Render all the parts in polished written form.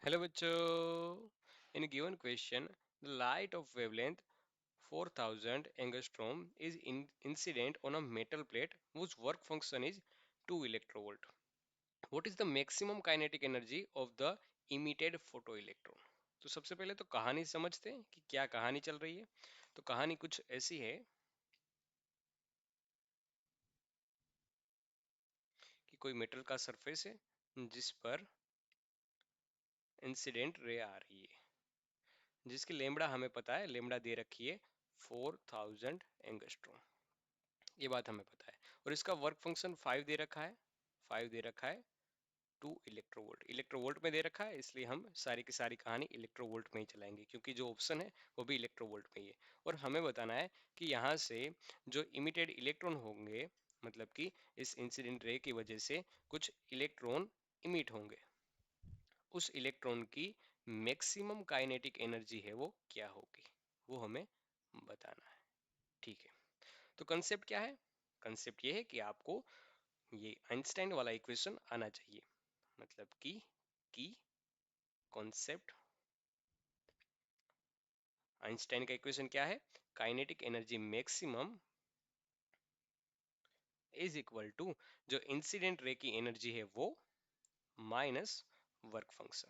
Hello बच्चों. In a given question, the light of wavelength 4000 angstrom is incident on a metal plate whose work function is 2 electrovolt. What is the maximum kinetic energy of the emitted photoelectron? तो सबसे पहले तो कहानी समझते हैं कि क्या कहानी चल रही है. तो कहानी कुछ ऐसी है कि कोई मेटल का सरफेस है जिस पर इंसिडेंट रे आ रही है, जिसकी लेमड़ा हमें पता है, लेमड़ा दे रखी है 4000 एंगस्ट्रॉम. ये बात हमें पता है. और इसका वर्क फंक्शन 5 दे रखा है, 5 दे रखा है 2 इलेक्ट्रोवोल्ट. इलेक्ट्रोवोल्ट में दे रखा है, इसलिए हम सारी की सारी कहानी इलेक्ट्रोवोल्ट में ही चलाएंगे, क्योंकि जो ऑप्शन है वो भी इलेक्ट्रोवोल्ट में ही है. और हमें बताना है कि यहाँ से जो इमिटेड इलेक्ट्रॉन होंगे, मतलब कि इस इंसिडेंट रे की वजह से कुछ इलेक्ट्रॉन इमिट होंगे, उस इलेक्ट्रॉन की मैक्सिमम काइनेटिक एनर्जी है वो क्या होगी, वो हमें बताना है. ठीक है. तो कंसेप्ट क्या है? कंसेप्ट ये है कि आपको ये आइंस्टाइन वाला इक्वेशन आना चाहिए. मतलब कि कॉन्सेप्ट, आइंस्टाइन का इक्वेशन क्या है? Kinetic energy maximum is equal to जो इंसिडेंट रे की एनर्जी है वो माइनस वर्क फंक्शन.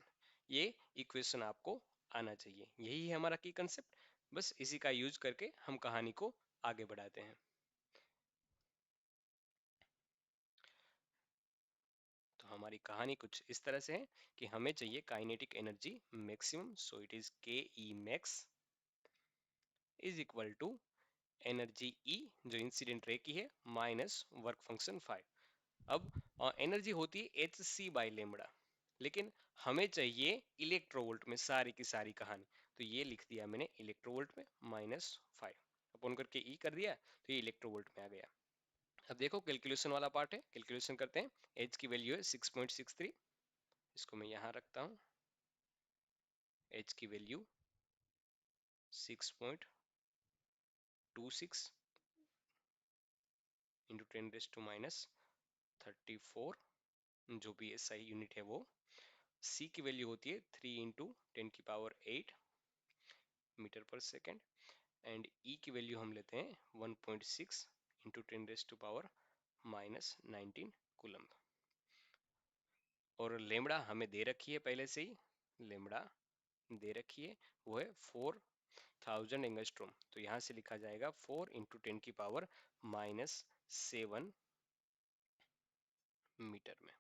ये इक्वेशन आपको आना चाहिए. यही है हमारा की कंसेप्ट. बस इसी का यूज करके हम कहानी को आगे बढ़ाते हैं. तो हमारी कहानी कुछ इस तरह से है कि हमें चाहिए kinetic energy maximum. So it is K E max is equal to energy E जो इंसिडेंट रे की है माइनस वर्क फंक्शन 5. अब एनर्जी होती है एच सी बाई लेमड़ा, लेकिन हमें चाहिए इलेक्ट्रोवोल्ट में सारी की सारी कहानी. तो ये लिख दिया मैंने इलेक्ट्रोवोल्ट में -5 अपन करके ई कर दिया, तो ये इलेक्ट्रोवोल्ट में आ गया. अब देखो कैलकुलेशन वाला पार्ट है, कैलकुलेशन करते हैं. एच की वैल्यू है 6.63, इसको मैं यहाँ रखता हूँ. एच की वैल्यू 6.26 इंटू 10⁻34, जो भी एसआई यूनिट है वो. सी की वैल्यू होती है 3 इंटू 10⁸8 मीटर पर सेकेंड. एंड ई की वैल्यू हम लेते हैं 1.6 इंटू 10⁻19 कूलम. और लेमड़ा हमें दे रखी है पहले से ही, लेमड़ा दे रखी है, वो है 4000 एंगस्ट्रोम. तो यहाँ से लिखा जाएगा 4 इंटू 10⁻7 मीटर में.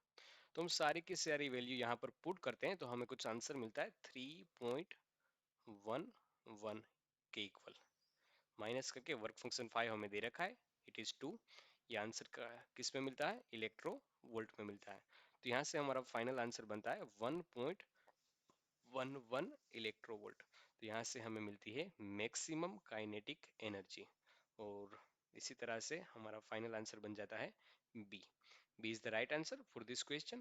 तो हम सारी की सारी वैल्यू यहाँ पर पुट करते हैं, तो हमें कुछ आंसर मिलता है 3.11 के इक्वल. माइनस करके वर्क फंक्शन 5 हमें दे रखा है, इट इज 2. ये आंसर का किस में मिलता है? इलेक्ट्रो वोल्ट में मिलता है. तो यहाँ से हमारा फाइनल आंसर बनता है 1.11 इलेक्ट्रो वोल्ट. तो यहाँ से हमें मिलती है मैक्सिमम काइनेटिक एनर्जी. और इसी तरह से हमारा फाइनल आंसर बन जाता है B. B is the right answer for this question.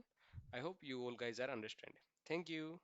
I hope you all guys are understanding. Thank you.